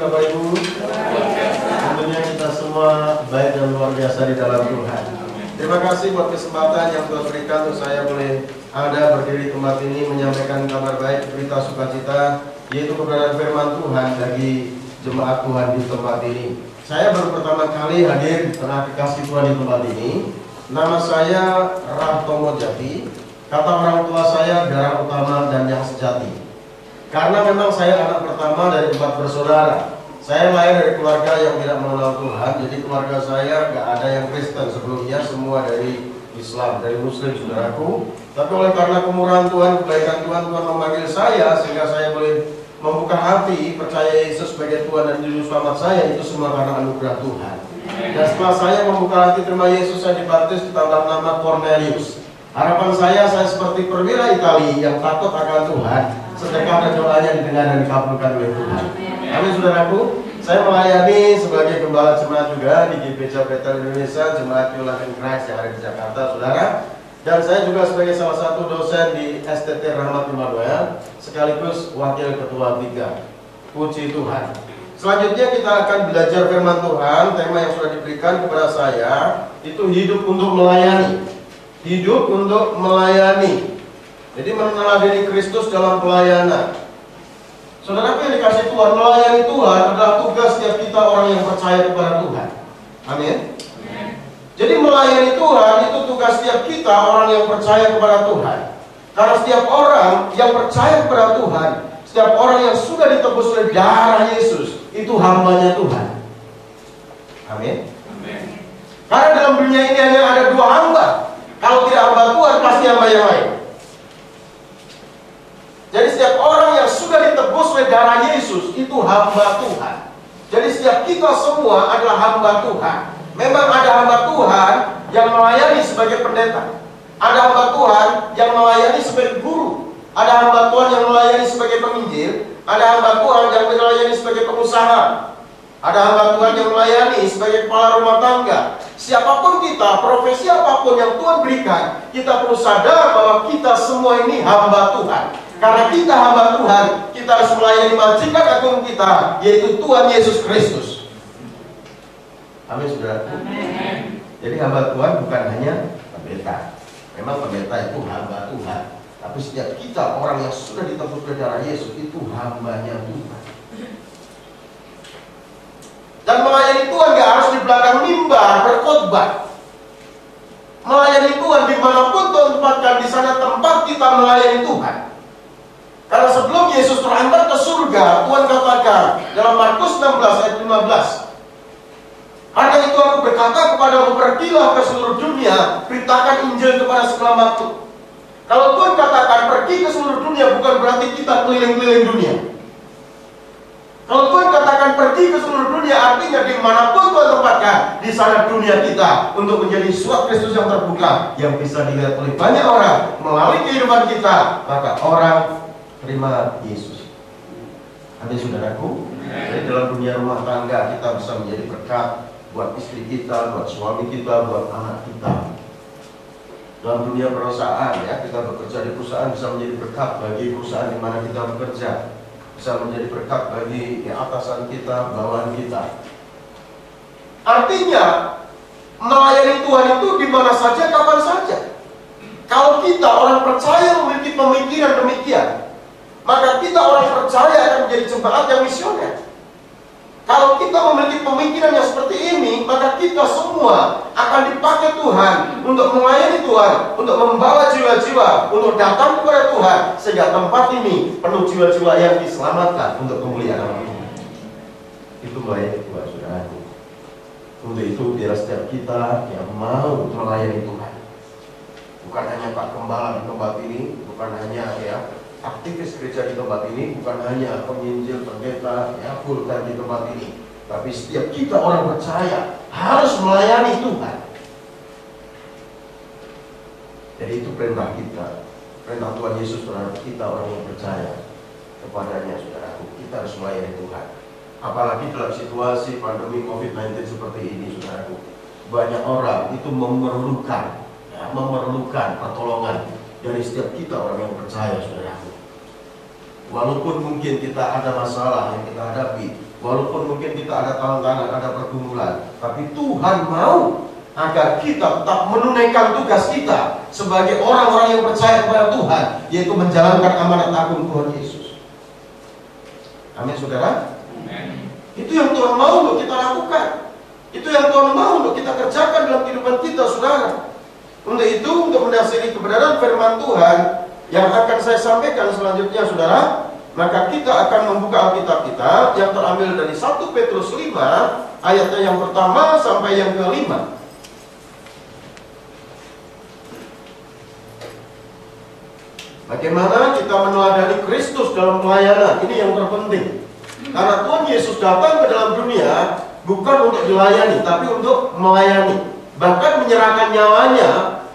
Bapak Ibu. Tentunya kita semua baik dan luar biasa di dalam Tuhan. Terima kasih buat kesempatan yang Tuhan berikan untuk saya boleh ada berdiri di tempat ini menyampaikan kabar baik, berita sukacita, yaitu kebenaran firman Tuhan bagi jemaat Tuhan di tempat ini. Saya baru pertama kali hadir di tengah kekasih Tuhan di tempat ini. Nama saya Rahtomo Jati. Kata orang tua saya darah utama dan yang sejati. Karena memang saya anak pertama dari 4 bersaudara. Saya lahir dari keluarga yang tidak mengenal Tuhan. Jadi keluarga saya nggak ada yang Kristen sebelumnya, semua dari Islam, dari Muslim, saudaraku. Tapi oleh karena kemurahan Tuhan, kebaikan Tuhan, Tuhan memanggil saya sehingga saya boleh membuka hati, percaya Yesus sebagai Tuhan dan Juru Selamat saya. Itu semua karena anugerah Tuhan. Dan setelah saya membuka hati terima Yesus, saya dibaptis ditambah nama Cornelius. Harapan saya seperti perwira Italia yang takut akan Tuhan, sedekah dan doanya didengar dan dikabulkan oleh Tuhan. Amin, saudaraku. Saya melayani sebagai gembala jemaat juga di GBJ Bethel Indonesia, Jemaat New Life in Christ yang ada di Jakarta, saudara. Dan saya juga sebagai salah satu dosen di STT Rahmat Immanuel, sekaligus wakil ketua 3. Puji Tuhan. Selanjutnya kita akan belajar firman Tuhan. Tema yang sudah diberikan kepada saya itu hidup untuk melayani. Hidup untuk melayani. Jadi meneladani Kristus dalam pelayanan. Saudara yang dikasih Tuhan, melayani Tuhan adalah tugas setiap kita orang yang percaya kepada Tuhan. Amin. Jadi melayani Tuhan itu tugas setiap kita orang yang percaya kepada Tuhan. Karena setiap orang yang percaya kepada Tuhan, setiap orang yang sudah ditebus oleh darah Yesus, itu hambanya Tuhan. Amin. Karena dalam dunia ini hanya ada 2 hamba. Kalau tidak hamba Tuhan, pasti hamba yang lain. Jadi setiap orang yang sudah ditebus oleh darah Yesus, itu hamba Tuhan. Jadi setiap kita semua adalah hamba Tuhan. Memang ada hamba Tuhan yang melayani sebagai pendeta. Ada hamba Tuhan yang melayani sebagai guru. Ada hamba Tuhan yang melayani sebagai penginjil. Ada hamba Tuhan yang melayani sebagai pengusaha. Ada hamba Tuhan yang melayani sebagai kepala rumah tangga. Siapapun kita, profesi apapun yang Tuhan berikan, kita perlu sadar bahwa kita semua ini hamba Tuhan. Karena kita hamba Tuhan, kita harus melayani majikan agung kita, yaitu Tuhan Yesus Kristus. Amin, saudara. Jadi hamba Tuhan bukan hanya pendeta. Memang pendeta itu hamba Tuhan. Tapi setiap kita, orang yang sudah ditebus oleh darah Yesus, itu hambanya Tuhan. Dan melayani Tuhan gak harus di belakang mimbar berkhotbah. Melayani Tuhan dimanapun Tuhan tempatkan, di sana tempat kita melayani Tuhan. Karena sebelum Yesus terantar ke surga, Tuhan katakan dalam Markus 16 ayat 15, karena itu aku berkata kepadamu, pergilah ke seluruh dunia, beritakan Injil kepada segala makhluk. Kalau Tuhan katakan pergi ke seluruh dunia, bukan berarti kita keliling-keliling dunia. Kalau Tuhan katakan pergi ke seluruh dunia, artinya dimanapun Tuhan tempatkan, di sana dunia kita untuk menjadi suatu Kristus yang terbuka, yang bisa dilihat oleh banyak orang melalui kehidupan kita, maka orang terima Yesus. Amin, saudaraku. Jadi dalam dunia rumah tangga kita bisa menjadi berkat buat istri kita, buat suami kita, buat anak kita. Dalam dunia perusahaan, ya, kita bekerja di perusahaan bisa menjadi berkat bagi perusahaan di mana kita bekerja. Bisa menjadi berkat bagi atasan kita, bawahan kita. Artinya melayani Tuhan itu di mana saja, kapan saja. Kalau kita orang percaya memiliki pemikiran demikian, maka kita orang percaya akan menjadi jemaat yang misioner. Kalau kita memiliki pemikiran yang seperti ini, maka kita semua akan dipakai Tuhan untuk melayani Tuhan, untuk membawa jiwa-jiwa untuk datang kepada Tuhan, sehingga tempat ini penuh jiwa-jiwa yang diselamatkan untuk kemuliaan nama Tuhan. Itu melayani Tuhan, saudaraku. Untuk itu biar setiap kita yang mau melayani Tuhan, bukan hanya Pak Gembala di tempat ini, bukan hanya aktivis gereja di tempat ini, bukan hanya penginjil, pendeta, full-time di tempat ini, tapi setiap kita orang percaya harus melayani Tuhan. Jadi itu perintah kita, perintah Tuhan Yesus terhadap kita orang yang percaya kepadanya, saudaraku. Kita harus melayani Tuhan. Apalagi dalam situasi pandemi COVID-19 seperti ini, saudaraku, banyak orang itu memerlukan pertolongan dari setiap kita orang yang percaya, saudaraku. Walaupun mungkin kita ada masalah yang kita hadapi, Walaupun mungkin kita ada tantangan, ada pergumulan, tapi Tuhan mau agar kita tetap menunaikan tugas kita sebagai orang-orang yang percaya kepada Tuhan, yaitu menjalankan amanat agung Tuhan Yesus. Amin, saudara. Amin. Itu yang Tuhan mau untuk kita lakukan. Itu yang Tuhan mau untuk kita kerjakan dalam kehidupan kita, saudara. Untuk itu, untuk mendasari kebenaran firman Tuhan yang akan saya sampaikan selanjutnya, saudara, maka kita akan membuka Alkitab kita yang terambil dari 1 Petrus 5 ayatnya yang pertama sampai yang kelima. Bagaimana kita meneladani Kristus dalam pelayanan, ini yang terpenting. Karena Tuhan Yesus datang ke dalam dunia bukan untuk dilayani, tapi untuk melayani. Bahkan menyerahkan nyawanya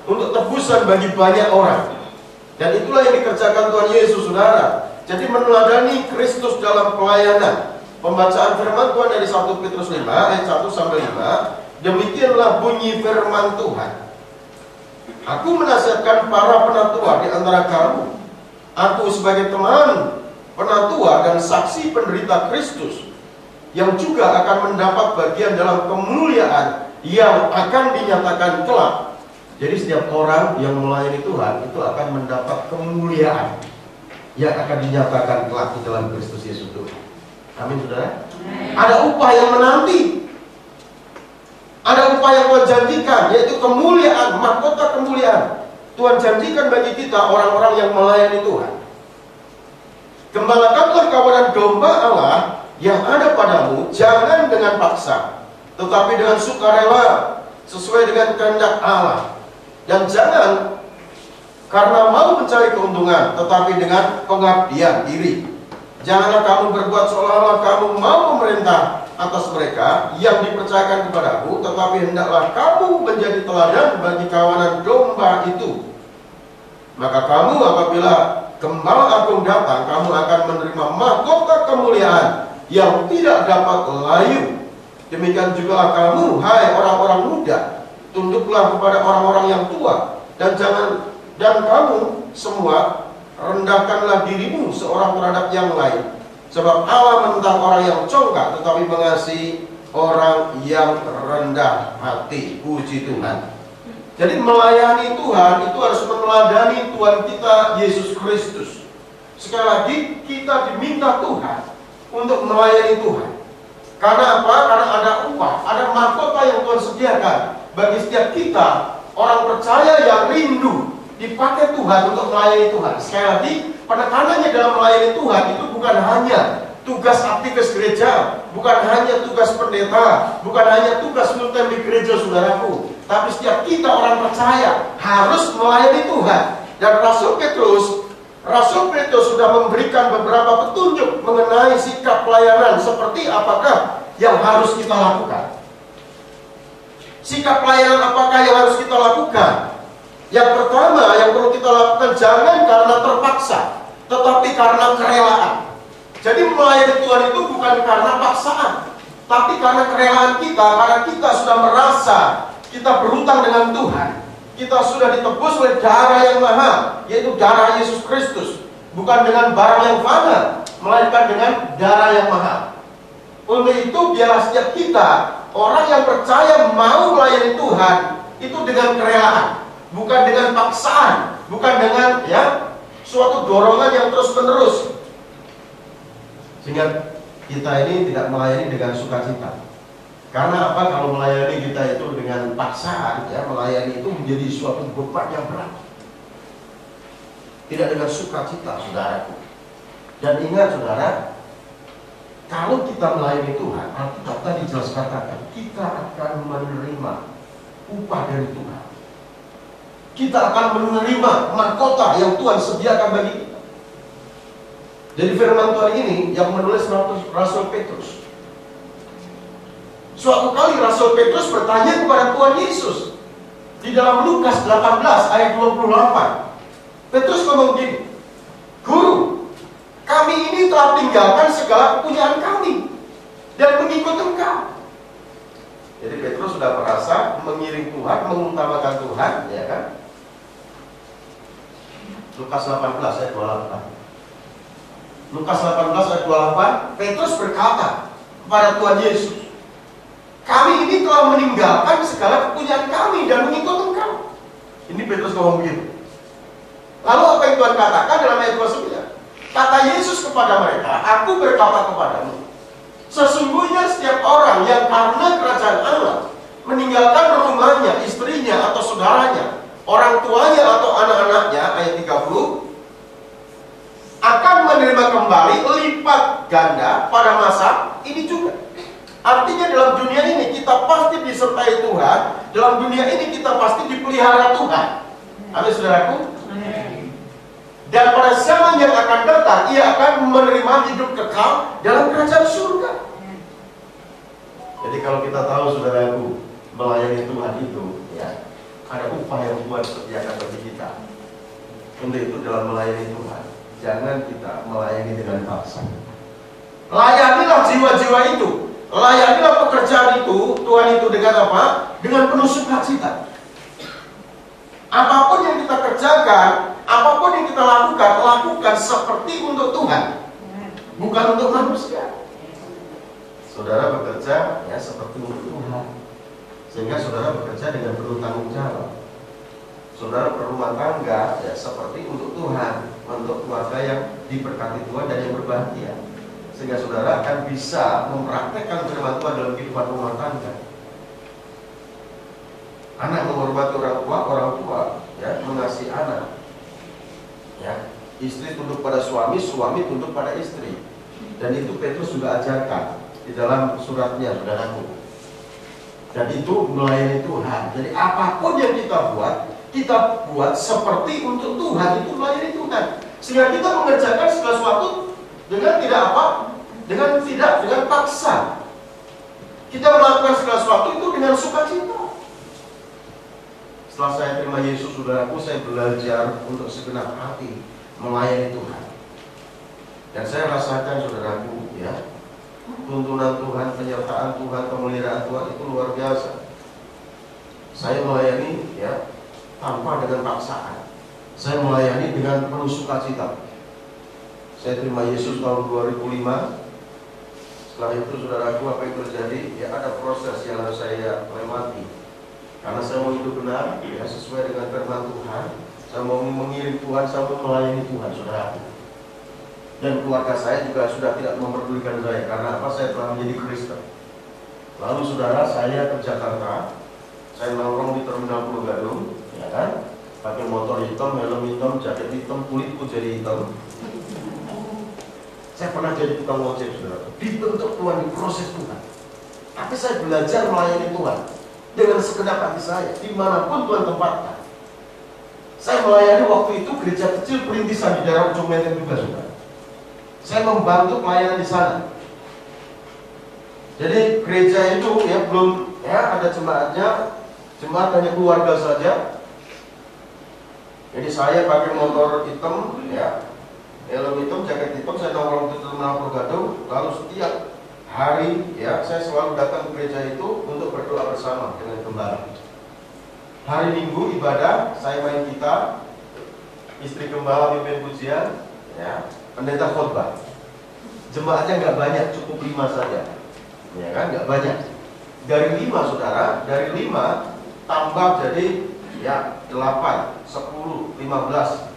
untuk tebusan bagi banyak orang. Dan itulah yang dikerjakan Tuhan Yesus, saudara. Jadi meneladani Kristus dalam pelayanan. Pembacaan firman Tuhan dari 1 Petrus 5 ayat 1 sampai 5. Demikianlah bunyi firman Tuhan. Aku menasihatkan para penatua di antara kamu. Aku sebagai teman penatua dan saksi penderita Kristus, yang juga akan mendapat bagian dalam kemuliaan yang akan dinyatakan kelak. Jadi setiap orang yang melayani Tuhan itu akan mendapat kemuliaan yang akan dinyatakan kelak di dalam Kristus Yesus Tuhan. Amin, saudara. Ada upah yang menanti. Ada upah yang Tuhan janjikan, yaitu kemuliaan, mahkota kemuliaan. Tuhan janjikan bagi kita orang-orang yang melayani Tuhan. Gembalakanlah kawanan domba Allah yang ada padamu, jangan dengan paksa, tetapi dengan sukarela, sesuai dengan kehendak Allah. Dan jangan karena mau mencari keuntungan, tetapi dengan pengabdian diri. Janganlah kamu berbuat seolah-olah kamu mau memerintah atas mereka yang dipercayakan kepadaku, tetapi hendaklah kamu menjadi teladan bagi kawanan domba itu. Maka kamu apabila Gembala Agung datang, kamu akan menerima mahkota kemuliaan yang tidak dapat layu. Demikian juga kamu, hai orang-orang muda, tunduklah kepada orang-orang yang tua, dan kamu semua rendahkanlah dirimu seorang terhadap yang lain. Sebab Allah menentang orang yang congkak, tetapi mengasihi orang yang rendah hati. Puji Tuhan. Jadi melayani Tuhan itu harus meneladani Tuhan kita Yesus Kristus. Sekali lagi, kita diminta Tuhan untuk melayani Tuhan. Karena apa? Karena ada upah, ada mahkota yang Tuhan sediakan bagi setiap kita, orang percaya yang rindu dipakai Tuhan untuk melayani Tuhan. Sekali lagi, penekanannya dalam melayani Tuhan itu bukan hanya tugas aktivis gereja, bukan hanya tugas pendeta, bukan hanya tugas full-time di gereja, saudaraku, tapi setiap kita orang percaya harus melayani Tuhan. Dan Rasul Petrus sudah memberikan beberapa petunjuk mengenai sikap pelayanan, seperti apakah yang harus kita lakukan. Sikap pelayanan apakah yang harus kita lakukan? Yang pertama yang perlu kita lakukan, jangan karena terpaksa, tetapi karena kerelaan. Jadi melayani Tuhan itu bukan karena paksaan, tapi karena kerelaan kita, karena kita sudah merasa kita berhutang dengan Tuhan. Kita sudah ditebus oleh darah yang mahal, yaitu darah Yesus Kristus. Bukan dengan barang yang fana, melainkan dengan darah yang mahal. Untuk itu biarlah setiap kita, orang yang percaya mau melayani Tuhan, itu dengan kerelaan, bukan dengan paksaan, bukan dengan suatu dorongan yang terus menerus. Sehingga kita ini tidak melayani dengan sukacita. Karena apa? Kalau melayani kita itu dengan paksaan, melayani itu menjadi suatu beban yang berat. Tidak dengan sukacita, saudaraku. Dan ingat, saudara, kalau kita melayani Tuhan, Alkitab tadi jelas katakan, kita akan menerima upah dari Tuhan. Kita akan menerima mahkota yang Tuhan sediakan bagi kita. Jadi firman Tuhan ini yang menulis Rasul Petrus. Suatu kali Rasul Petrus bertanya kepada Tuhan Yesus di dalam Lukas 18 ayat 28. Petrus ngomong gini, Guru, kami ini telah tinggalkan segala kepunyaan kami dan mengikut Engkau. Jadi Petrus sudah merasa mengiring Tuhan, mengutamakan Tuhan, ya kan? Lukas 18 ayat 28. Lukas 18 ayat 28, Petrus berkata, kepada Tuhan Yesus. Kami ini telah meninggalkan segala kepunyaan kami dan mengikut Engkau. Ini Petrus ngomong begitu. Lalu apa yang Tuhan katakan dalam ayat 29? Kata Yesus kepada mereka, aku berkata kepadamu, sesungguhnya setiap orang yang karena kerajaan Allah meninggalkan rumahnya, istrinya atau saudaranya, orang tuanya atau anak-anaknya, ayat 30, akan menerima kembali lipat ganda pada masa ini juga. Artinya dalam dunia ini kita pasti disertai Tuhan, dalam dunia ini kita pasti dipelihara Tuhan. Amin, saudaraku. Dan pada zaman yang akan datang, ia akan menerima hidup kekal dalam kerajaan surga. Jadi kalau kita tahu, saudaraku, melayani Tuhan itu, ya, ada upah yang Tuhan sediakan bagi kita. Untuk itu dalam melayani Tuhan, jangan kita melayani dengan paksa. Layanilah jiwa-jiwa itu. Layanilah pekerjaan itu, Tuhan itu dengan apa? Dengan penuh sukacita. Apapun yang kita kerjakan, apapun yang kita lakukan, lakukan seperti untuk Tuhan, bukan untuk manusia. Saudara bekerja ya seperti untuk Tuhan, sehingga saudara bekerja dengan penuh tanggung jawab. Saudara berumah tangga ya seperti untuk Tuhan, untuk keluarga yang diberkati Tuhan dan yang berbahagia, sehingga saudara akan bisa mempraktekkan firman Tuhan dalam kehidupan rumah tangga. Anak menghormati orang tua ya mengasihi anak. Ya, istri tunduk pada suami, suami tunduk pada istri. Dan itu Petrus juga ajarkan di dalam suratnya, saudaraku. Dan itu melayani Tuhan. Jadi apapun yang kita buat seperti untuk Tuhan, itu melayani Tuhan. Sehingga kita mengerjakan segala sesuatu dengan tidak apa? Dengan paksa. Kita melakukan segala sesuatu itu dengan sukacita. Setelah saya terima Yesus, saudaraku, saya belajar untuk segenap hati melayani Tuhan. Dan saya rasakan, saudaraku, ya, tuntunan Tuhan, penyertaan Tuhan, pemeliharaan Tuhan itu luar biasa. Saya melayani, ya, tanpa dengan paksaan. Saya melayani dengan penuh sukacita. Saya terima Yesus tahun 2005. Setelah itu, saudaraku, apa yang terjadi? Ya, ada proses yang harus saya lewati. Karena saya mau hidup benar, ya, sesuai dengan firman Tuhan. Saya mau mengiring Tuhan, saya mau melayani Tuhan, saudaraku. Dan keluarga saya juga sudah tidak memperdulikan saya. Karena apa? Saya telah menjadi Kristen. Lalu saudara, saya ke Jakarta. Saya nongkrong di Terminal Pulau Gadung, ya kan? Pakai motor hitam, helm hitam, jaket hitam, kulitku jadi hitam. Saya pernah jadi tukang ojek, saudara. Dibentuk Tuhan, diproses Tuhan. Tapi saya belajar melayani Tuhan dengan segenap hati saya, dimanapun Tuhan tempatkan. Saya melayani waktu itu gereja kecil perintisan di daerah Ujung Menteng juga, saudara. Saya membantu pelayanan di sana. Jadi gereja itu ya belum ya ada jemaatnya, jemaat hanya keluarga saja. Jadi saya pakai motor hitam, ya, helm hitam, jaket hitam, saya nongkrong di Terminal Pulau Gadung. Lalu setiap hari ya saya selalu datang ke gereja itu untuk berdoa bersama dengan gembala. Hari Minggu ibadah, saya main gitar, istri gembala pimpin pujian, ya, pendeta khotbah. Jemaatnya nggak banyak, cukup 5 saja, ya kan, nggak banyak. Dari 5 saudara, dari 5 tambah jadi ya 8, 10, 15.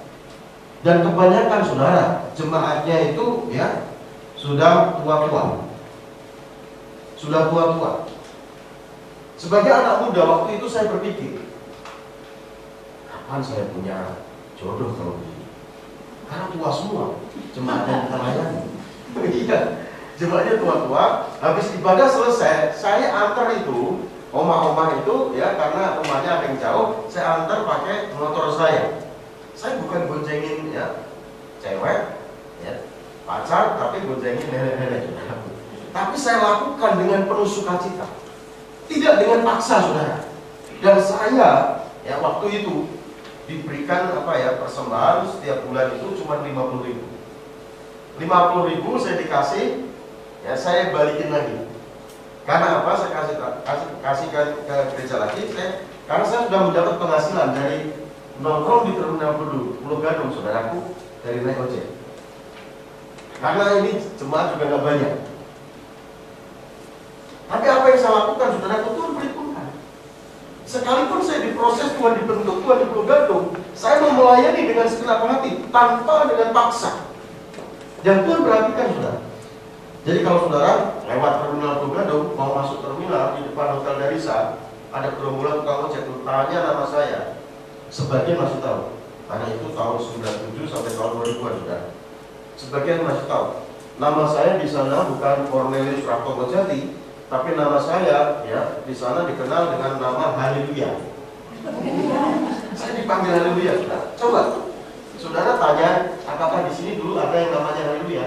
Dan kebanyakan saudara jemaatnya itu ya sudah tua-tua. Sudah tua-tua. Sebagai anak muda waktu itu saya berpikir, kapan saya punya jodoh kalau begini? Karena tua semua, jemaatnya kita layani. Iya, jemaatnya tua-tua. Habis ibadah selesai, saya antar itu, omah-omah itu, ya karena rumahnya ada yang jauh, saya antar pakai motor saya. Saya bukan boncengin ya cewek, ya pacar, tapi boncengin nenek-nenek. Tapi saya lakukan dengan penuh sukacita, tidak dengan paksa, saudara. Dan saya ya waktu itu diberikan apa ya persembahan setiap bulan itu cuma 50.000. 50.000 saya dikasih, ya saya balikin lagi. Karena apa? Saya kasih ke gereja lagi. Karena saya sudah mendapat penghasilan dari nongkrong di Terminal Pulau Gadung, saudaraku, dari naik ojek. Karena ini jemaat juga nggak banyak. Tapi apa yang saya lakukan, saudara, Tuhan perhitungkan. Sekalipun saya diproses, Tuhan dibentuk, Tuhan dipeluk gantung, saya mau melayani dengan segenap hati, tanpa dengan paksa. Dan Tuhan perhatikan, saudara. Jadi kalau saudara lewat terminal Pulau Gadung, mau masuk terminal di depan Hotel Darissa, ada gerombolan tukang ojek, tanya nama saya. Sebagian masih tahu, karena itu tahun 97 sampai tahun 2000-an, saudara. Sebagian masih tahu. Nama saya di sana bukan Cornelius Rapopo Jati, tapi nama saya ya di sana dikenal dengan nama Haleluya. Saya dipanggil Haleluya, saudara. Coba, saudara tanya, apakah di sini dulu ada yang namanya Haleluya?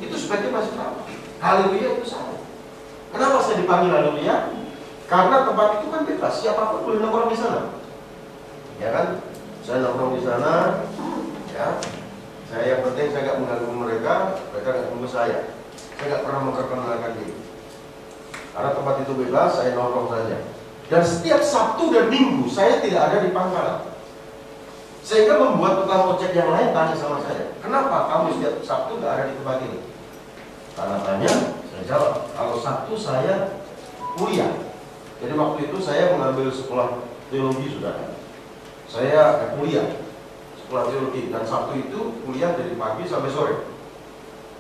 Itu sebagian masih tahu. Haleluya itu saya. Kenapa saya dipanggil Haleluya? Karena tempat itu kan bebas, siapapun boleh nongkrong di sana. Ya kan? Saya nongkrong di sana, ya. Saya yang penting saya nggak mengganggu mereka nggak mengganggu saya. Saya nggak pernah memperkenalkan diri. Karena tempat itu bebas, saya nongkrong saja. Dan setiap Sabtu dan Minggu saya tidak ada di pangkalan. Sehingga membuat tukang ojek yang lain tanya sama saya, kenapa kamu setiap Sabtu nggak ada di tempat ini? Karena tanya, saya jawab, kalau Sabtu saya kuliah. Jadi waktu itu saya mengambil sekolah teologi, saudara. Saya kuliah sekolah teologi, dan Sabtu itu kuliah dari pagi sampai sore.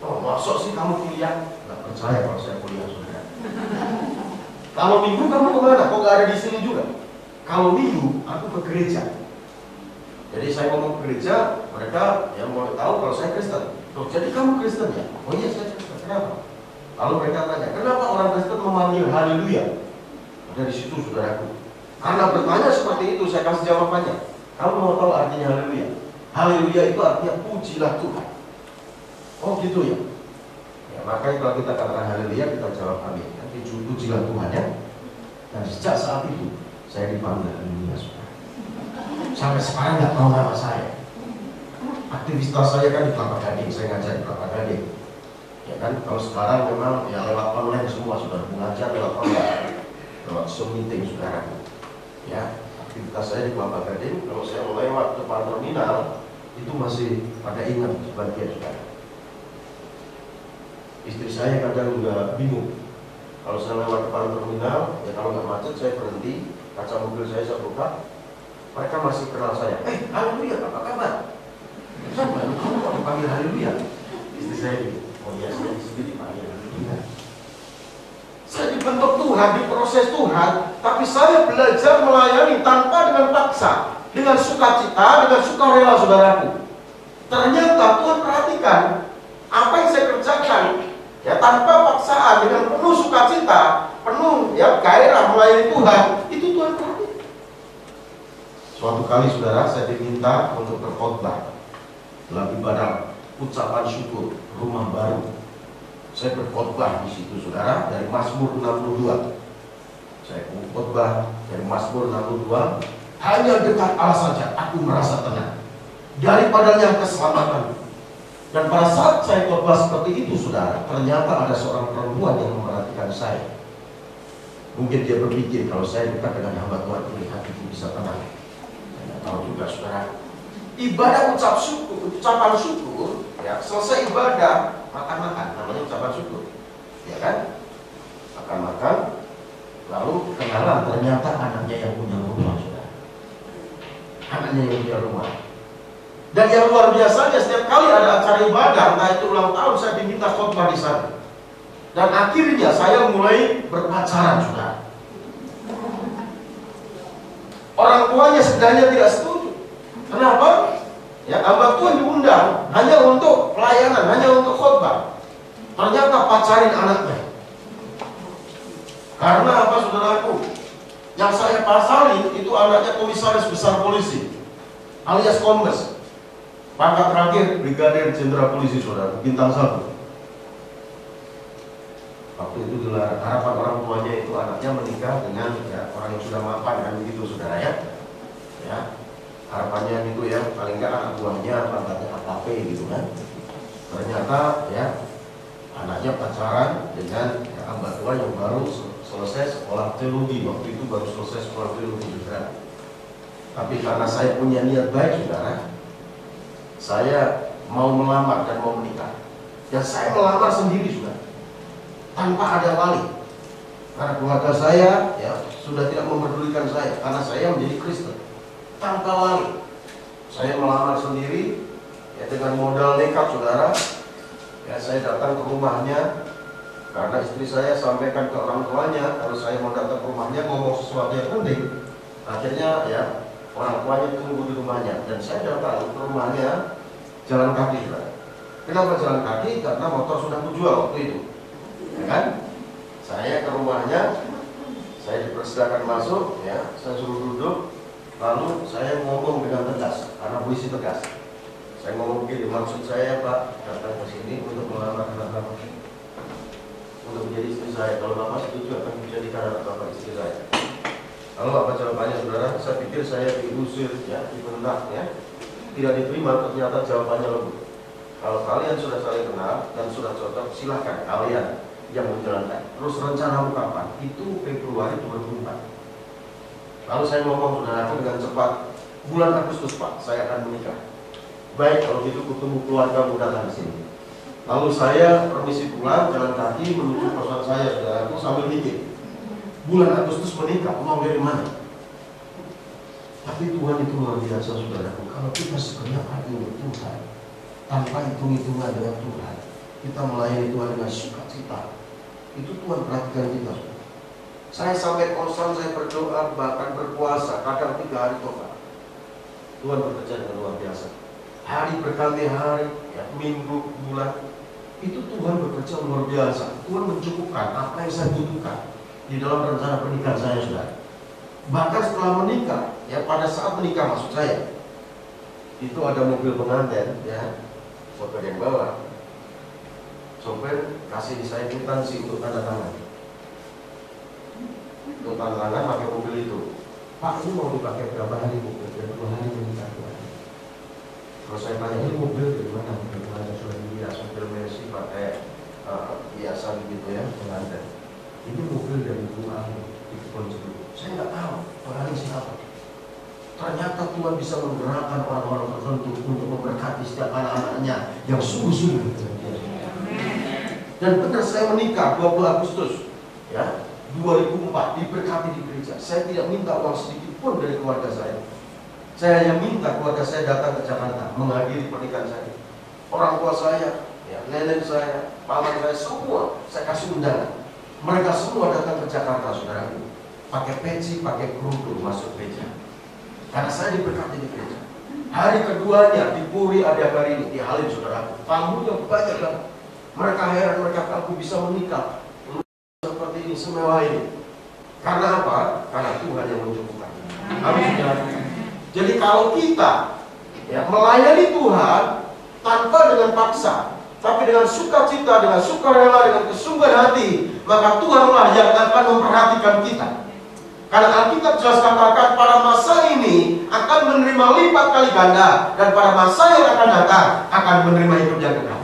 Oh, masuk sih kamu kuliah? Nggak percaya kalau saya kuliah, saudara. Kalau Minggu kamu kemana? Kok nggak ada di sini juga? Kalau Minggu aku ke gereja. Jadi saya ngomong ke gereja, mereka yang mau tahu kalau saya Kristen. Loh, jadi kamu Kristen ya? Oh iya, saya Kristen. Kenapa? Lalu mereka tanya, kenapa orang Kristen memanggil Haleluya? Dari situ, saudaraku. Karena bertanya seperti itu, saya kasih jawabannya. Kamu mau tahu artinya Haleluya? Haleluya itu artinya pujilah Tuhan. Oh gitu ya? Ya, makanya kalau kita katakan Haleluya, kita jawab amin. Pujilah Tuhan ya. Dan sejak saat itu, saya dipanggil Haleluya, saudara. Sampai sekarang nggak tahu nama saya. Aktivitas saya kan di Kelapa Gading, saya ngajar di Kelapa Gading. Ya kan, kalau sekarang memang ya lewat online semua, sudah mengajar lewat online, lewat Zoom meeting, saudara. Ya, aktivitas saya di Kelapa Gading, kalau saya lewat depan terminal, itu masih pada ingat sebagian, saudara. Istri saya kadang juga bingung. Kalau saya lewat depan terminal, ya kalau nggak macet saya berhenti, kaca mobil saya buka. Mereka masih kenal saya. Haleluya, apa kabar? Siapa? Kamu kok dipanggil Haleluya? Istri saya gitu. Oh iya, saya di sini dipanggil Haleluya. Saya dibentuk Tuhan, diproses Tuhan, tapi saya belajar melayani tanpa dengan paksa, dengan sukacita, dengan sukarela, saudaraku. Ternyata Tuhan perhatikan apa yang saya kerjakan, ya tanpa paksaan, dengan penuh sukacita, penuh ya gairah melayani Tuhan, itu Tuhan perhatikan. Suatu kali, saudara, saya diminta untuk berkhotbah dalam ibadah ucapan syukur rumah baru. Saya berkhotbah di situ, saudara, dari Mazmur 62. Saya berkhotbah dari Mazmur 62. Hanya dekat Allah saja aku merasa tenang, daripadanya keselamatan. Dan pada saat saya khotbah seperti itu, saudara, ternyata ada seorang perempuan yang memperhatikan saya. Mungkin dia berpikir kalau saya dekat dengan hamba Tuhan ini, hatiku bisa tenang. Tahu juga, saudara, ibadah ucapan syukur, ya selesai ibadah makan-makan, namanya ucapan syukur, ya kan? Makan-makan, lalu kenalan, ternyata anaknya yang punya rumah, saudara. Anaknya yang punya rumah. Dan yang luar biasanya, setiap kali ada acara ibadah, entah itu ulang tahun, saya diminta khotbah di sana. Dan akhirnya saya mulai berpacaran, saudara. Orang tuanya sebenarnya tidak setuju. Kenapa? Ya, hamba Tuhan diundang hanya untuk pelayanan, hanya untuk khotbah. Ternyata pacarin anaknya. Karena apa, saudaraku? Yang saya pasari itu anaknya komisaris besar polisi, alias kombes. Pangkat terakhir Brigadir Jenderal Polisi, saudara, bintang 1. Waktu itu gelar harapan orang tuanya itu anaknya menikah dengan ya, orang yang sudah mapan, kan begitu, saudara ya. Ya, harapannya itu ya paling nggak anak buahnya pangkatnya AKP gitu kan. Ternyata ya anaknya pacaran dengan ya, hamba Tuhan yang baru selesai sekolah teologi. Waktu itu baru selesai sekolah teologi juga. Tapi karena saya punya niat baik, saudara, saya mau melamar dan mau menikah. Dan saya melamar sendiri, saudara. tanpa ada wali. Karena keluarga saya ya sudah tidak mempedulikan saya karena saya menjadi Kristen. Tanpa wali. Saya melamar sendiri ya dengan modal nekat, saudara. Ya, saya datang ke rumahnya karena istri saya sampaikan ke orang tuanya kalau saya mau datang ke rumahnya ngomong sesuatu yang penting. Akhirnya ya orang tuanya tunggu di rumahnya dan saya datang ke rumahnya jalan kaki. Kenapa jalan kaki? Karena motor sudah kujual waktu itu, ya kan? Saya ke rumahnya, saya dipersilakan masuk, ya, saya suruh duduk, lalu saya ngomong dengan tegas, karena puisi tegas. Saya ngomong begini, maksud saya Pak datang ke sini untuk melamar anak Bapak, untuk menjadi istri saya. Kalau Bapak setuju akan menjadikan anak Bapak istri saya. Lalu apa jawabannya, saudara? Saya pikir saya diusir, ya, dibentak, ya, tidak diterima. Ternyata jawabannya lembut. Kalau kalian sudah saling kenal dan sudah cocok, silahkan kalian yang menjalankan. Terus rencana kapan? Itu Februari 2004. Lalu saya ngomong, saudara, dengan cepat, bulan Agustus Pak, saya akan menikah. Baik, kalau gitu ketemu keluarga datang di sini. Lalu saya permisi pulang, jalan kaki menuju kosan saya, saudara, sambil mikir. Bulan Agustus menikah, uang dari mana? Tapi Tuhan itu luar biasa, saudaraku. Kalau kita sebenarnya hati untuk Tuhan, tanpa hitung-hitungan dengan Tuhan, kita melayani Tuhan dengan sukacita, itu Tuhan perhatikan kita. Saya sampai kosan, saya berdoa, bahkan berpuasa, kadang 3 hari total. Tuhan bekerja dengan luar biasa. Hari berganti hari, ya, minggu, bulan, itu Tuhan bekerja luar biasa. Tuhan mencukupkan apa yang saya butuhkan di dalam rencana pernikahan saya, saudara. Bahkan setelah menikah, ya pada saat menikah maksud saya, itu ada mobil pengantin, ya, sopir yang bawa, sopir kasih saya kwitansi untuk tanda tangan. Untuk tanda tangan pakai mobil itu. Pak, ini mau dipakai berapa hari mobil? 2 hari menikah. Terus saya tanya, ini mobil dari mana? Ada sudah dihias, mobil Mercy pakai hiasan gitu ya, pengantin. Ini mobil dari Ibu Ani di Kebon Jeruk. Saya nggak tahu orangnya siapa. Ternyata Tuhan bisa menggerakkan orang-orang tertentu untuk memberkati setiap anak-anaknya yang sungguh-sungguh. Dan benar saya menikah 20 Agustus ya 2004, diberkati di gereja. Saya tidak minta uang sedikit pun dari keluarga saya. Saya hanya minta keluarga saya datang ke Jakarta menghadiri pernikahan saya. Orang tua saya, ya, nenek saya, paman saya, semua saya kasih undangan. Mereka semua datang ke Jakarta, saudaraku, pakai peci, pakai kerudung masuk gereja. Karena saya diberkati di gereja. Hari keduanya di Puri Adiagarini, di Halim, saudaraku, tamunya banyak banget. Mereka heran, mereka aku bisa menikah seperti ini, semewah ini. Karena apa? Karena Tuhan yang mencukupkan. Amin, saudara. Jadi kalau kita ya, melayani Tuhan tanpa dengan paksa, tapi dengan sukacita, dengan sukarela, dengan kesungguhan hati, maka Tuhanlah yang akan memperhatikan kita. Karena Alkitab jelas katakan pada masa ini akan menerima lipat kali ganda, dan pada masa yang akan datang akan menerima hidup yang kekal.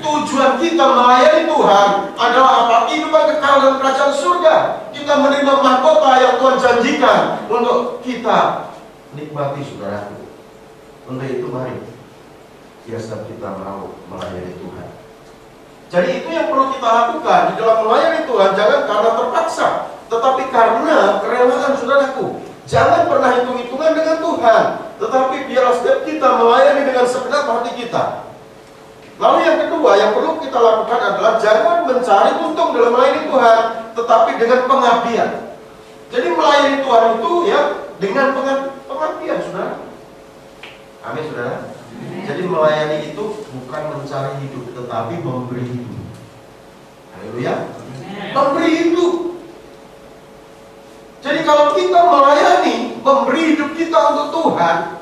Tujuan kita melayani Tuhan adalah apa? Kehidupan kekal dalam kerajaan surga. Kita menerima mahkota yang Tuhan janjikan untuk kita nikmati, saudaraku. Untuk itu mari biasa kita mau melayani Tuhan. Jadi itu yang perlu kita lakukan di dalam melayani Tuhan. Jangan karena terpaksa, tetapi karena kerelaan, saudaraku. Jangan pernah hitung-hitungan dengan Tuhan, tetapi biarlah setiap kita melayani dengan segenap hati kita. Lalu yang kedua yang perlu kita lakukan adalah jangan mencari untung dalam melayani Tuhan, tetapi dengan pengabdian. Jadi melayani Tuhan itu ya dengan pengabdian, saudara. Amin, saudara. Jadi melayani itu bukan mencari hidup, tetapi memberi hidup. Haleluya. Memberi hidup. Jadi kalau kita melayani, memberi hidup kita untuk Tuhan,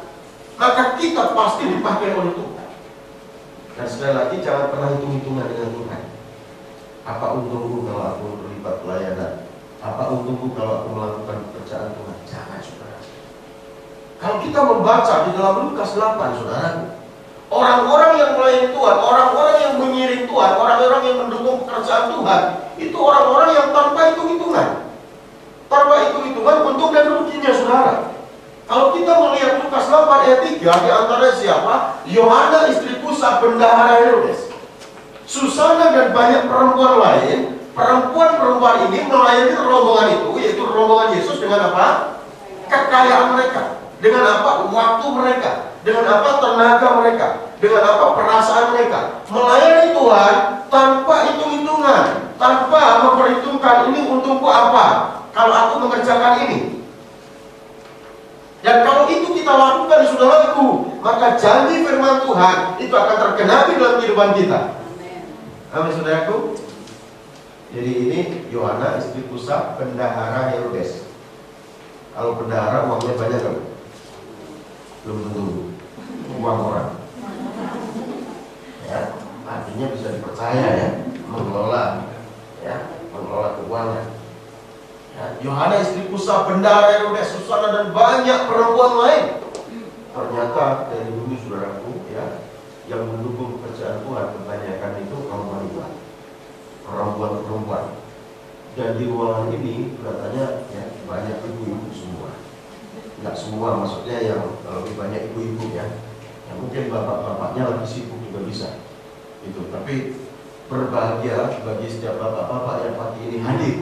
maka kita pasti dipakai oleh Tuhan. Dan sekali lagi jangan pernah hitung-hitungan dengan Tuhan. Apa untungku kalau aku terlibat pelayanan? Apa untungku kalau aku melakukan pekerjaan Tuhan? Jangan, saudara. Kalau kita membaca di dalam Lukas 8, saudara, orang-orang yang melayani Tuhan, orang-orang yang mengiring Tuhan, orang-orang yang mendukung pekerjaan Tuhan, itu orang-orang yang tanpa hitung-hitungan. Tanpa hitung-hitungan untung dan ruginya, saudara. Kalau kita melihat Lukas 8 ayat 3, di antaranya siapa? Yohana istri Kusa, bendahara Herodes. Susana dan banyak perempuan lain Perempuan-perempuan ini melayani rombongan itu, yaitu rombongan Yesus dengan apa? Kekayaan mereka. Dengan apa? Waktu mereka. Dengan apa? Tenaga mereka. Dengan apa? Perasaan mereka. Melayani Tuhan tanpa hitung-hitungan, tanpa memperhitungkan ini untungku apa kalau aku mengerjakan ini. Dan kalau itu kita lakukan, saudaraku, maka janji firman Tuhan itu akan tergenapi dalam kehidupan kita. Amin, saudaraku. Jadi ini Yohana istri Kusa, bendahara Herodes. Kalau bendahara uangnya banyak kan? Belum tentu uang orang. Ya, artinya bisa dipercaya ya, mengelola keuangan. Ya, Yohana istri Kusa, bendahara Herodes, Susana dan banyak perempuan lain. Ternyata dari dulu saudaraku ya, yang mendukung pekerjaan Tuhan kebanyakan itu kaum wanita, perempuan-perempuan. Dan di ruangan ini katanya ya banyak ibu-ibu semua. Enggak semua, maksudnya yang lebih banyak ibu-ibu ya. Ya mungkin bapak-bapaknya lagi sibuk juga bisa. Itu. Tapi berbahagia bagi setiap bapak-bapak yang pagi ini hadir.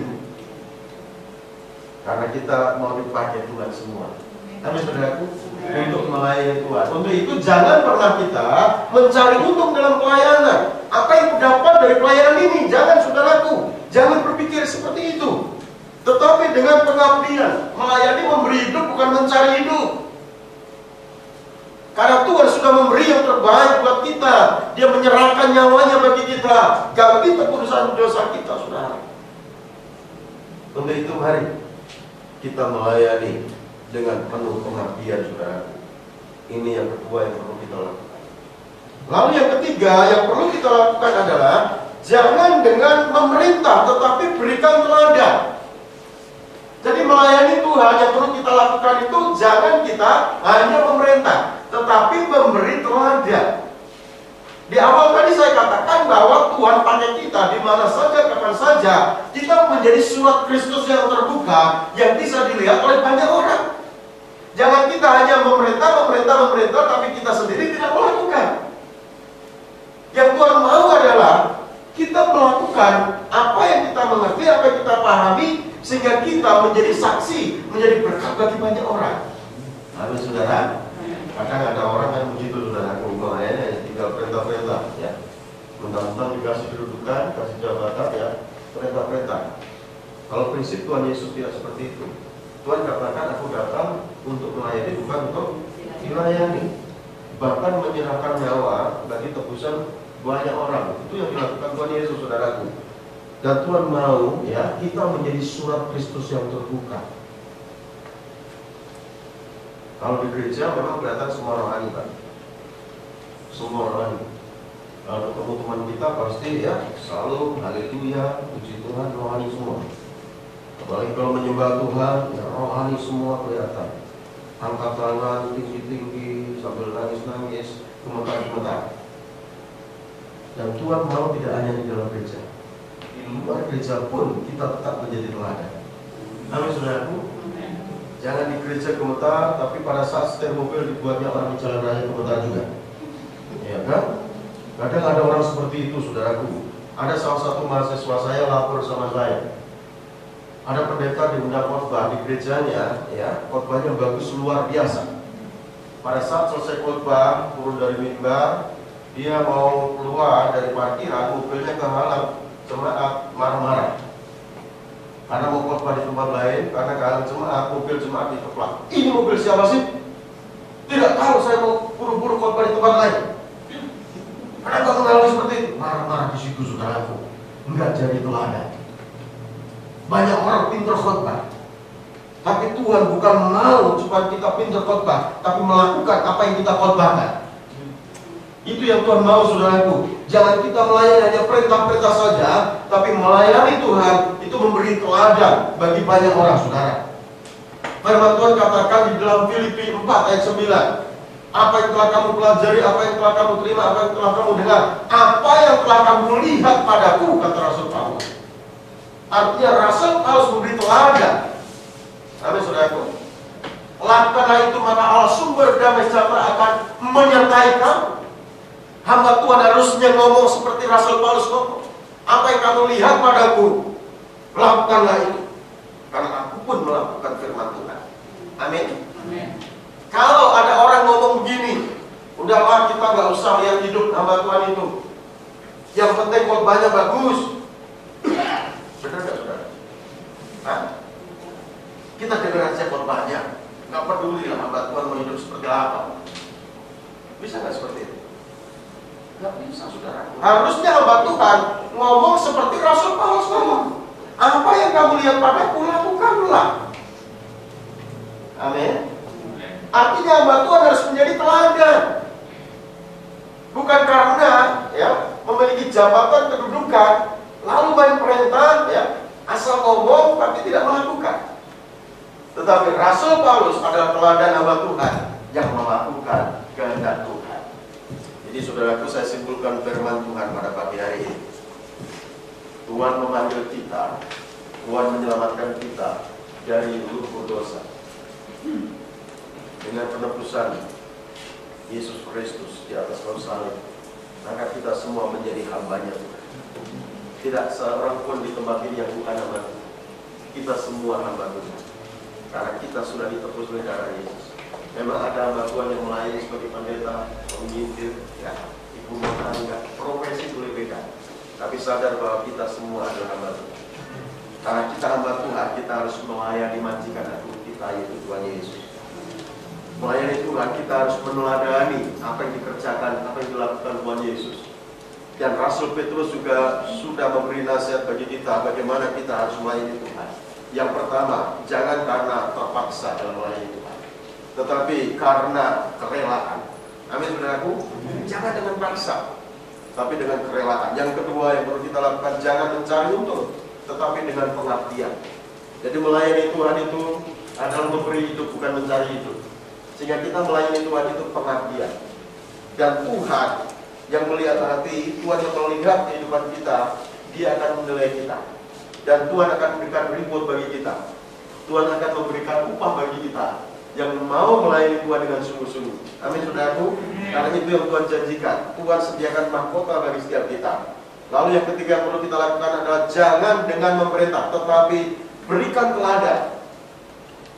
Karena kita mau dipakai Tuhan semua. Tapi saudaraku, untuk melayani Tuhan. Untuk itu jangan pernah kita mencari untung dalam pelayanan. Apa yang dapat dari pelayanan ini? Jangan, saudaraku. Jangan berpikir seperti itu. Tetapi dengan pengabdian, melayani memberi hidup bukan mencari hidup. Karena Tuhan sudah memberi yang terbaik buat kita. Dia menyerahkan nyawanya bagi kita, ganti tebusan dosa kita, saudara. Untuk itu mari kita melayani dengan penuh pengabdian, saudara. Ini yang kedua yang perlu kita lakukan. Lalu yang ketiga yang perlu kita lakukan adalah jangan dengan memerintah, tetapi berikan teladan. Jadi melayani Tuhan yang perlu kita lakukan itu jangan kita hanya memerintah, tetapi memberi teladan. Di awal tadi saya katakan bahwa Tuhan pakai kita di mana saja, kapan saja. Kita menjadi surat Kristus yang terbuka, yang bisa dilihat oleh banyak orang. Jangan kita hanya memerintah, tapi kita sendiri tidak melakukan. Yang Tuhan mau adalah kita melakukan apa yang kita mengerti, apa yang kita pahami, sehingga kita menjadi saksi, menjadi berkat bagi banyak orang. Amin, saudara. Kadang ada orang yang begitu, saudara, melayani tinggal perintah-perintah, ya. Mentang-mentang dikasih kedudukan, kasih jabatan, ya, perintah-perintah. Kalau prinsip Tuhan Yesus tidak seperti itu. Tuhan katakan, aku datang untuk melayani, bukan untuk dilayani. Bahkan menyerahkan nyawa bagi tebusan banyak orang. Itu yang dilakukan Tuhan Yesus, saudaraku. Dan Tuhan mau ya kita menjadi surat Kristus yang terbuka. Kalau di gereja memang kelihatan semua rohani, Pak. Semua rohani. Kalau ketemu teman kita pasti ya selalu haleluya, puji Tuhan, rohani semua. Apalagi kalau menyembah Tuhan, ya rohani semua kelihatan. Angkat tangan tinggi-tinggi sambil nangis-nangis, gemetar-gemetar. Dan Tuhan mau tidak hanya di dalam gereja, di luar gereja pun kita tetap menjadi teladan. Amin, saudaraku. Jangan di gereja gemetar, tapi pada saat setir mobil dibuatnya orang di jalan raya gemetar juga. Ya kan? Kadang ada orang seperti itu, saudaraku. Ada salah satu mahasiswa saya lapor sama saya. Ada pendeta diundang khotbah di gerejanya, ya, khotbahnya bagus luar biasa. Pada saat selesai khotbah, turun dari mimbar, dia mau keluar dari parkiran, mobilnya kehalang, jemaat marah-marah. Karena mau khotbah di tempat lain, karena kehalang jemaat, mobil jemaat dikeplak. Ini mobil siapa sih? Tidak tahu, saya mau buru-buru khotbah di tempat lain. Karena nggak mengalami seperti itu, marah-marah di situ, saudaraku. Enggak jadi teladan. Banyak orang pintar khotbah, tapi Tuhan bukan mau supaya kita pintar khotbah, tapi melakukan apa yang kita khotbahkan. Itu yang Tuhan mau, saudaraku. Jangan kita melayani hanya perintah-perintah saja, tapi melayani Tuhan itu memberi teladan bagi banyak orang, saudara. Firman Tuhan katakan di dalam Filipi 4 ayat 9, apa yang telah kamu pelajari, apa yang telah kamu terima, apa yang telah kamu dengar, apa yang telah kamu lihat padaku, kata Rasul Paulus. Artinya Rasul Paulus memberi teladan. Amin, saudaraku. Lakukanlah itu, maka Allah sumber damai sejahtera akan menyertai kamu. Hamba Tuhan harusnya ngomong seperti Rasul Paulus ngomong. Apa yang kamu lihat padaku, lakukanlah itu, karena aku pun melakukan firman Tuhan. Amin. Kalau ada orang ngomong begini, udahlah kita nggak usah lihat hidup hamba Tuhan itu, yang penting khotbahnya bagus. Benar nggak saudara? Hah? Kita dengar aja khotbahnya, nggak peduli lah hamba Tuhan mau hidup seperti apa. Bisa nggak seperti itu? Nggak bisa, saudara. Harusnya hamba Tuhan ngomong seperti Rasul Paulus ngomong. Apa yang kamu lihat padaku, lakukanlah. Amin. Artinya hamba Tuhan harus menjadi teladan. Bukan karena memiliki jabatan kedudukan lalu main perintah, asal ngomong tapi tidak melakukan. Tetapi Rasul Paulus adalah teladan hamba Tuhan yang melakukan kehendak Tuhan. Jadi saudaraku, saya simpulkan firman Tuhan pada pagi hari ini. Tuhan memanggil kita, Tuhan menyelamatkan kita dari lumpur dosa. Dengan penebusan Yesus Kristus di atas kayu salib, maka kita semua menjadi hambanya Tuhan. Tidak seorang pun di tempat ini yang bukan hamba Tuhan. Kita semua hamba Tuhan, karena kita sudah ditebus oleh darah Yesus. Memang ada hamba Tuhan yang melayani sebagai pendeta, penginjil, ibu rumah tangga, profesi boleh beda. Tapi sadar bahwa kita semua adalah hamba Tuhan. Karena kita hamba Tuhan, kita harus melayani majikan agung kita, yaitu Tuhan Yesus. Melayani Tuhan, kita harus meneladani apa yang dikerjakan, apa yang dilakukan Tuhan Yesus. Dan Rasul Petrus juga sudah memberi nasihat bagi kita bagaimana kita harus melayani Tuhan. Yang pertama, jangan karena terpaksa dalam melayani Tuhan, tetapi karena kerelaan. Amin, saudaraku. Jangan dengan paksa, tapi dengan kerelaan. Yang kedua yang perlu kita lakukan, jangan mencari untung, tetapi dengan pengabdian. Jadi melayani Tuhan itu adalah memberi hidup, bukan mencari hidup. Sehingga kita melayani Tuhan itu pengabdian. Dan Tuhan yang melihat hati, Tuhan yang melihat kehidupan kita, Dia akan menilai kita. Dan Tuhan akan memberikan reward bagi kita. Tuhan akan memberikan upah bagi kita yang mau melayani Tuhan dengan sungguh-sungguh. Amin, saudaraku. Karena itu yang Tuhan janjikan. Tuhan sediakan mahkota bagi setiap kita. Lalu yang ketiga yang perlu kita lakukan adalah jangan dengan memerintah, tetapi berikan teladan.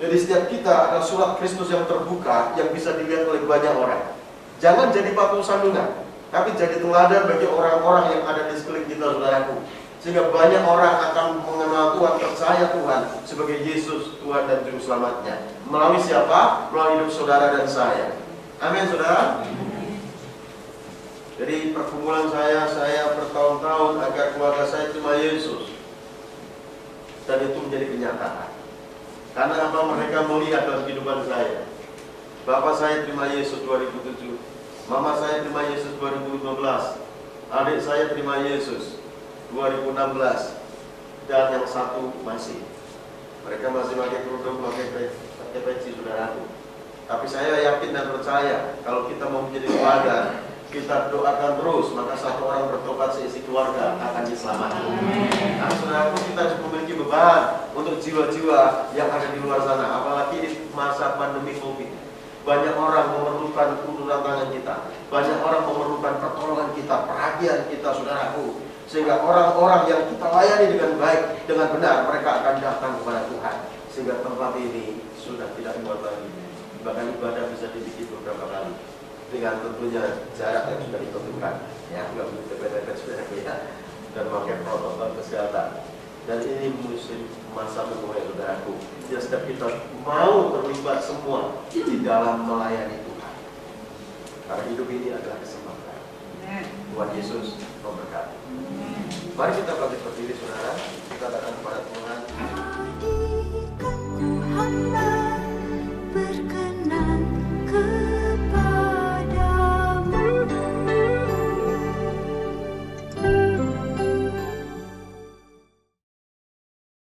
Jadi setiap kita ada surat Kristus yang terbuka yang bisa dilihat oleh banyak orang. Jangan jadi patung sandungan, tapi jadi teladan bagi orang-orang yang ada di sekeliling kita, saudaraku. Sehingga banyak orang akan mengenal Tuhan, percaya Tuhan sebagai Yesus, Tuhan dan Juru Selamatnya. Melalui siapa? Melalui hidup saudara dan saya. Amin, saudara. Jadi pergumulan saya bertahun-tahun agar keluarga saya terima Yesus. Dan itu menjadi kenyataan. Karena apa mereka melihat dalam kehidupan saya. Bapak saya terima Yesus 2007. Mama saya terima Yesus 2015. Adik saya terima Yesus 2016. Dan yang satu masih. Mereka masih pakai kerudung, pakai peci, saudaraku. Tapi saya yakin dan percaya kalau kita mau menjadi keluarga, kita doakan terus, maka satu orang bertobat seisi keluarga akan diselamatkan. Nah, saudaraku, kita harus memiliki beban untuk jiwa-jiwa yang ada di luar sana, apalagi di masa pandemi COVID. Banyak orang memerlukan uluran tangan kita, banyak orang memerlukan pertolongan kita, perhatian kita, saudaraku. Sehingga orang-orang yang kita layani dengan baik, dengan benar, mereka akan datang kepada Tuhan. Sehingga tempat ini sudah tidak muat lagi. Bahkan ibadah bisa dibikin beberapa kali. Dengan tentunya jarak yang sudah ditentukan, nggak begitu beda-beda sudah beda, dan pakai protokol kesehatan. Dan ini musim masa memulai, saudaraku. Jadi setiap kita mau terlibat semua di dalam melayani Tuhan, karena hidup ini adalah kesempatan. Tuhan Yesus memberkati. Mari kita bangkit berdiri, saudara. Kita datang kepada Tuhan.